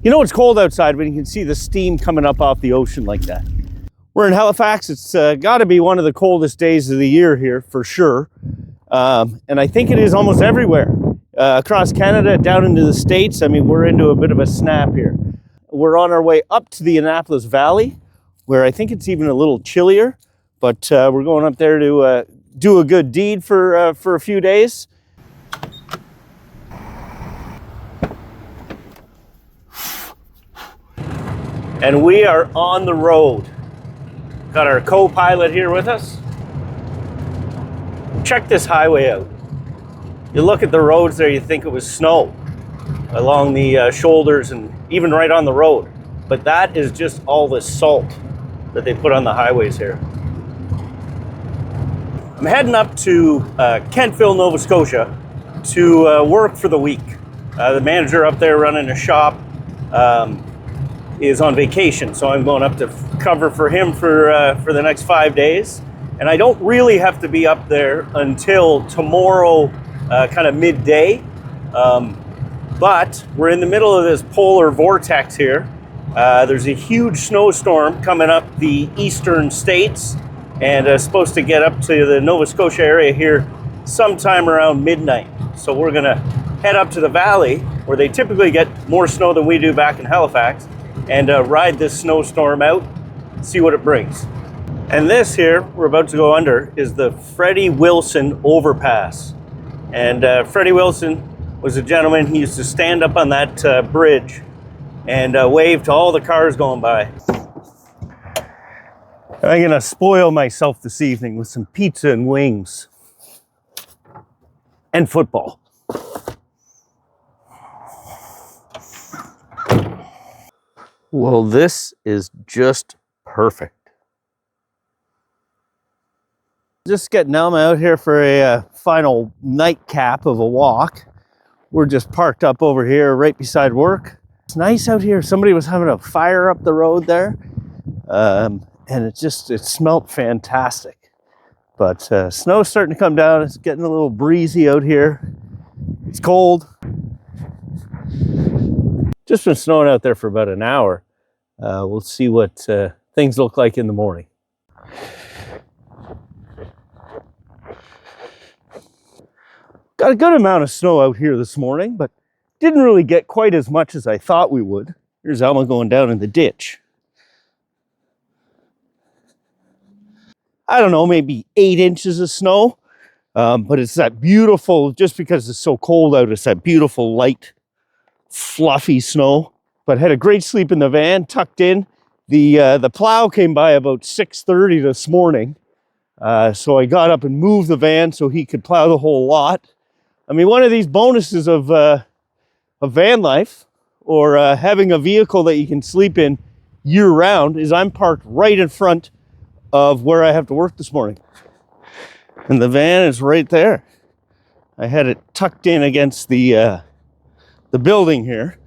You know it's cold outside when you can see the steam coming up off the ocean like that. We're in Halifax. It's got to be one of the coldest days of the year here for sure. And I think it is almost everywhere. Across Canada, down into the States, I mean, we're into a bit of a snap here. We're on our way up to the Annapolis Valley, where I think it's even a little chillier. But we're going up there to do a good deed for a few days. And we are on the road. Got our co-pilot here with us. Check this highway out. You look at the roads there, you think it was snow along the shoulders and even right on the road. But that is just all the salt that they put on the highways here. I'm heading up to Kentville, Nova Scotia to work for the week. The manager up there running a shop is on vacation, so I'm going up to cover for him for the next 5 days. And I don't really have to be up there until tomorrow, kind of midday. But we're in the middle of this polar vortex here. There's a huge snowstorm coming up the eastern states and supposed to get up to the Nova Scotia area here sometime around midnight. So we're gonna head up to the valley where they typically get more snow than we do back in Halifax and ride this snowstorm out, see what it brings. And this here we're about to go under is the Freddie Wilson overpass. And Freddie Wilson was a gentleman. He used to stand up on that bridge and wave to all the cars going by. I'm gonna spoil myself this evening with some pizza and wings and football. Well, this is just perfect. Just getting Elma out here for a final nightcap of a walk. We're just parked up over here right beside work. It's nice out here. Somebody was having a fire up the road there. And it smelled fantastic. But snow's starting to come down. It's getting a little breezy out here. It's cold. Just been snowing out there for about an hour. We'll see what things look like in the morning. Got a good amount of snow out here this morning, but didn't really get quite as much as I thought we would. Here's Alma going down in the ditch. I don't know, maybe 8 inches of snow, but it's that beautiful, just because it's so cold out, it's that beautiful, light, fluffy snow. But had a great sleep in the van, tucked in. The plow came by about 6:30 this morning, so I got up and moved the van so he could plow the whole lot. I mean, one of these bonuses of van life, or having a vehicle that you can sleep in year-round, is I'm parked right in front of where I have to work this morning. And the van is right there. I had it tucked in against the building here.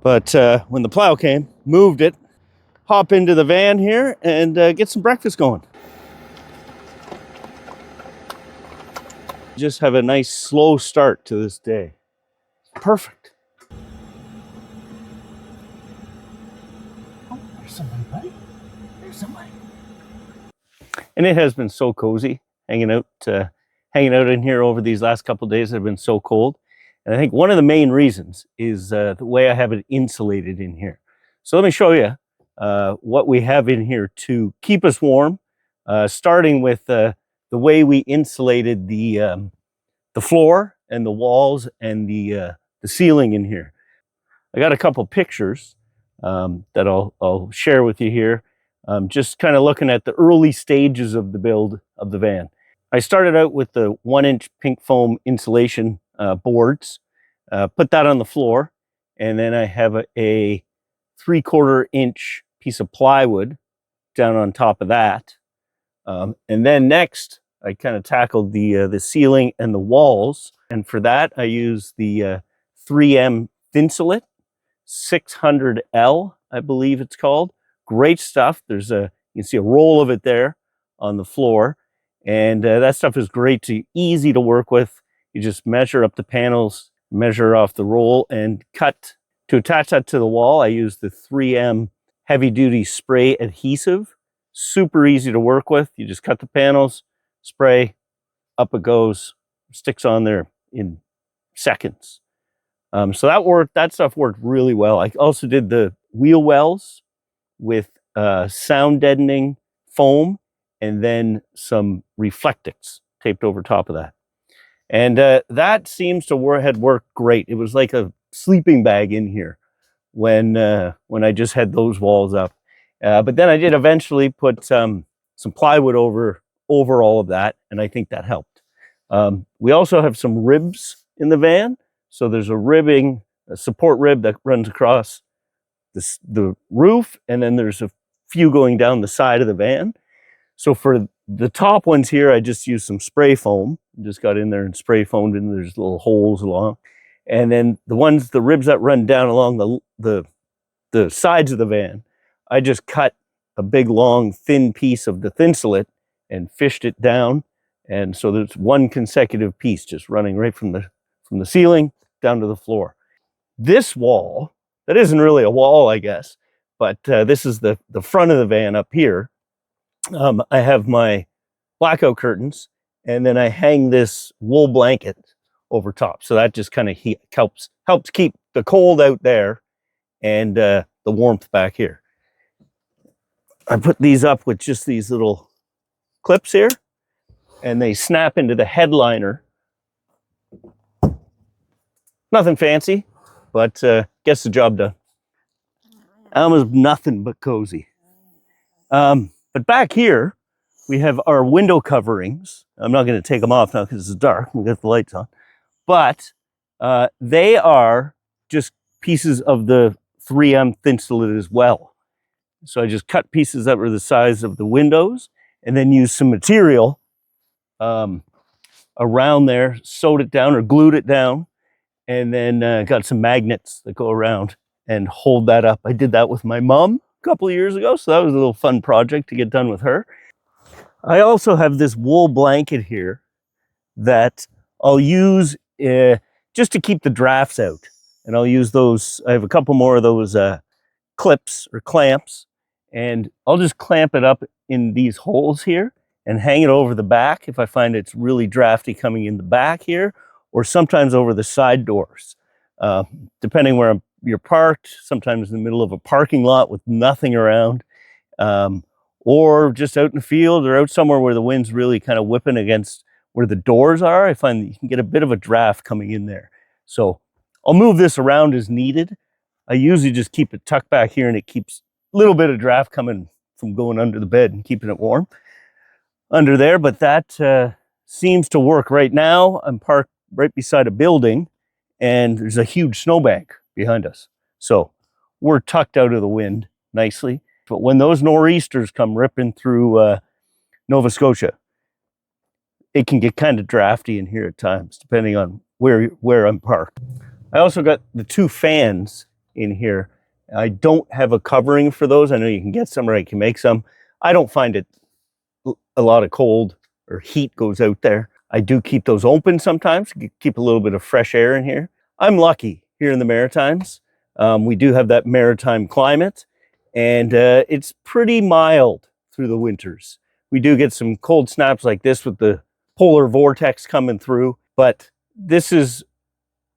But when the plow came, moved it, hop into the van here and get some breakfast going. Just have a nice slow start to this day. Perfect. Oh, there's somebody, buddy. There's somebody. And it has been so cozy hanging out in here over these last couple of days. Have been so cold. And I think one of the main reasons is the way I have it insulated in here. So let me show you what we have in here to keep us warm, starting with the way we insulated the floor and the walls and the ceiling in here. I got a couple pictures that I'll share with you here. Just kind of looking at the early stages of the build of the van. I started out with the 1-inch pink foam insulation boards, put that on the floor, and then I have a 3/4 inch piece of plywood down on top of that. And then next, I kind of tackled the ceiling and the walls. And for that, I use the 3M Insulate 600L, I believe it's called. Great stuff. You can see a roll of it there on the floor. And that stuff is great, easy to work with. You just measure up the panels, measure off the roll, and cut To attach that to the wall, I use the 3M heavy duty spray adhesive. Super easy to work with. You just cut the panels, spray, up it goes, sticks on there in seconds. So that stuff worked really well. I also did the wheel wells with sound deadening foam and then some Reflectix taped over top of that. And that seems to had worked great. It was like a sleeping bag in here when I just had those walls up. But then I did eventually put some plywood over all of that, and I think that helped. We also have some ribs in the van. So there's a support rib that runs across the roof, and then there's a few going down the side of the van. So for the top ones here, I just used some spray foam. Just got in there and spray foamed, and there's little holes along. And then the ribs that run down along the sides of the van, I just cut a big, long, thin piece of the Thinsulate and fished it down. And so there's one consecutive piece just running right from the ceiling down to the floor. This wall, that isn't really a wall, I guess, but this is the front of the van up here. I have my blackout curtains, and then I hang this wool blanket over top. So that just kind of helps keep the cold out there and the warmth back here. I put these up with just these little clips here, and they snap into the headliner. Nothing fancy, but gets the job done. Almost nothing but cozy. But back here, we have our window coverings. I'm not going to take them off now because it's dark. We got the lights on. But they are just pieces of the 3M Thinsulate as well. So I just cut pieces that were the size of the windows and then used some material around there, sewed it down or glued it down, and then got some magnets that go around and hold that up. I did that with my mom a couple of years ago, so that was a little fun project to get done with her. I also have this wool blanket here that I'll use just to keep the drafts out. And I'll use those, I have a couple more of those clips or clamps, and I'll just clamp it up in these holes here and hang it over the back if I find it's really drafty coming in the back here, or sometimes over the side doors. Depending where you're parked, sometimes in the middle of a parking lot with nothing around, or just out in the field or out somewhere where the wind's really kind of whipping against where the doors are. I find that you can get a bit of a draft coming in there. So I'll move this around as needed. I usually just keep it tucked back here, and it keeps a little bit of draft coming from going under the bed and keeping it warm under there. But that seems to work right now. I'm parked right beside a building, and there's a huge snowbank behind us. So we're tucked out of the wind nicely. But when those nor'easters come ripping through Nova Scotia, it can get kind of drafty in here at times, depending on where I'm parked. I also got the two fans in here. I don't have a covering for those. I know you can get some or I can make some. I don't find it a lot of cold or heat goes out there. I do keep those open sometimes, keep a little bit of fresh air in here. I'm lucky here in the Maritimes. We do have that maritime climate, and it's pretty mild through the winters. We do get some cold snaps like this with the polar vortex coming through, but this is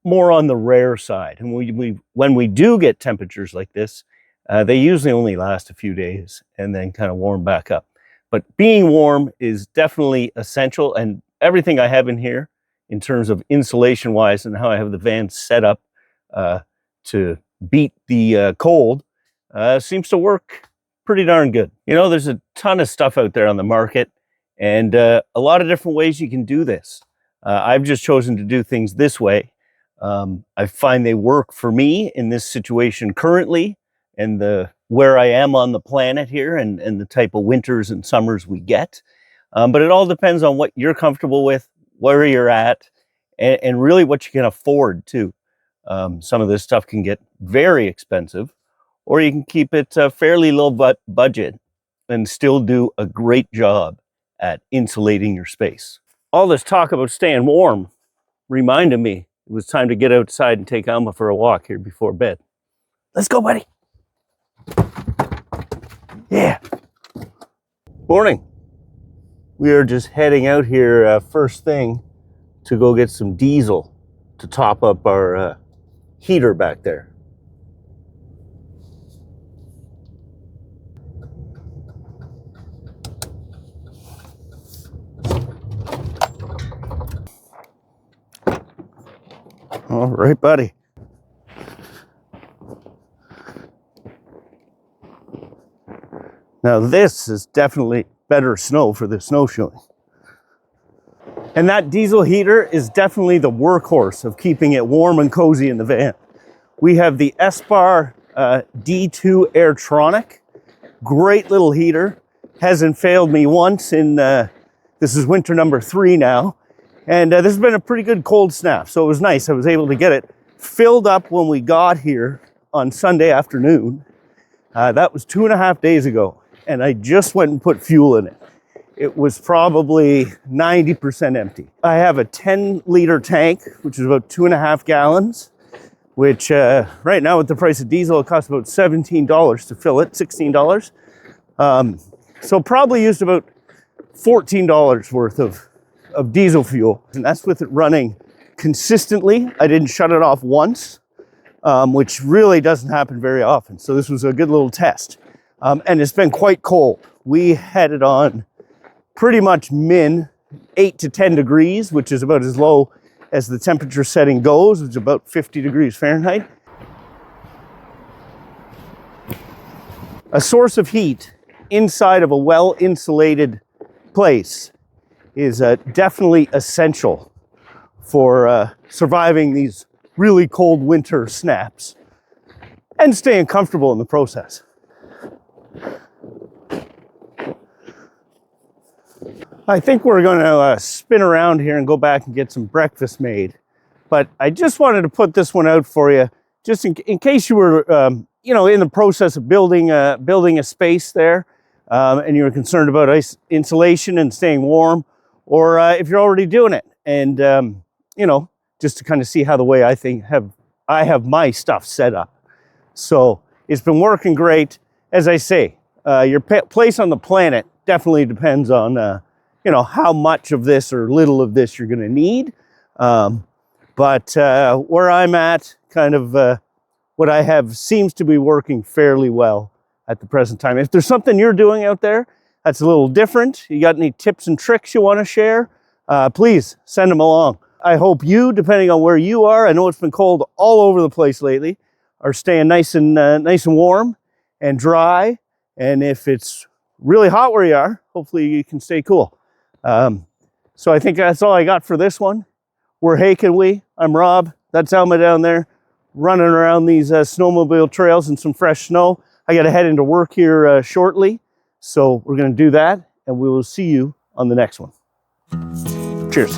more on the rare side. And when we do get temperatures like this, they usually only last a few days and then kind of warm back up. But being warm is definitely essential, and everything I have in here in terms of insulation wise and how I have the van set up to beat the cold seems to work pretty darn good. You know, there's a ton of stuff out there on the market, and a lot of different ways you can do this. I've just chosen to do things this way. I find they work for me in this situation currently, and where I am on the planet here, and the type of winters and summers we get. But it all depends on what you're comfortable with, where you're at, and really what you can afford too. Some of this stuff can get very expensive, or you can keep it fairly low budget and still do a great job at insulating your space. All this talk about staying warm reminded me it was time to get outside and take Alma for a walk here before bed. Let's go, buddy. Yeah. Morning. We are just heading out here first thing to go get some diesel to top up our heater back there. All right, buddy. Now this is definitely better snow for the snowshoeing. And that diesel heater is definitely the workhorse of keeping it warm and cozy in the van. We have the Esper D2 Airtronic. Great little heater. Hasn't failed me once in, this is winter number 3 now. And this has been a pretty good cold snap, so it was nice. I was able to get it filled up when we got here on Sunday afternoon. That was 2.5 days ago, and I just went and put fuel in it. It was probably 90% empty. I have a 10-liter tank, which is about 2.5 gallons, which right now with the price of diesel, it costs about $17 to fill it, $16. So probably used about $14 worth of diesel fuel, and that's with it running consistently. I didn't shut it off once, which really doesn't happen very often. So this was a good little test. And it's been quite cold. We had it on pretty much min 8 to 10 degrees, which is about as low as the temperature setting goes. It's about 50 degrees Fahrenheit. A source of heat inside of a well-insulated place is definitely essential for surviving these really cold winter snaps and staying comfortable in the process. I think we're going to spin around here and go back and get some breakfast made. But I just wanted to put this one out for you, just in case you were, in the process of building a space there, and you're concerned about insulation and staying warm, or if you're already doing it, and just to kind of see how the way I have my stuff set up. So it's been working great. As I say, your place on the planet definitely depends on how much of this or little of this you're going to need. But where I'm at, kind of what I have seems to be working fairly well at the present time. If there's something you're doing out there that's a little different, you got any tips and tricks you want to share, please send them along. I hope you, depending on where you are, I know it's been cold all over the place lately, are staying nice and warm and dry. And if it's really hot where you are, hopefully you can stay cool. So I think that's all I got for this one. We're HeyCanWe. I'm Rob. That's Alma down there running around these snowmobile trails in some fresh snow. I got to head into work here shortly. So we're going to do that, and we will see you on the next one. Cheers.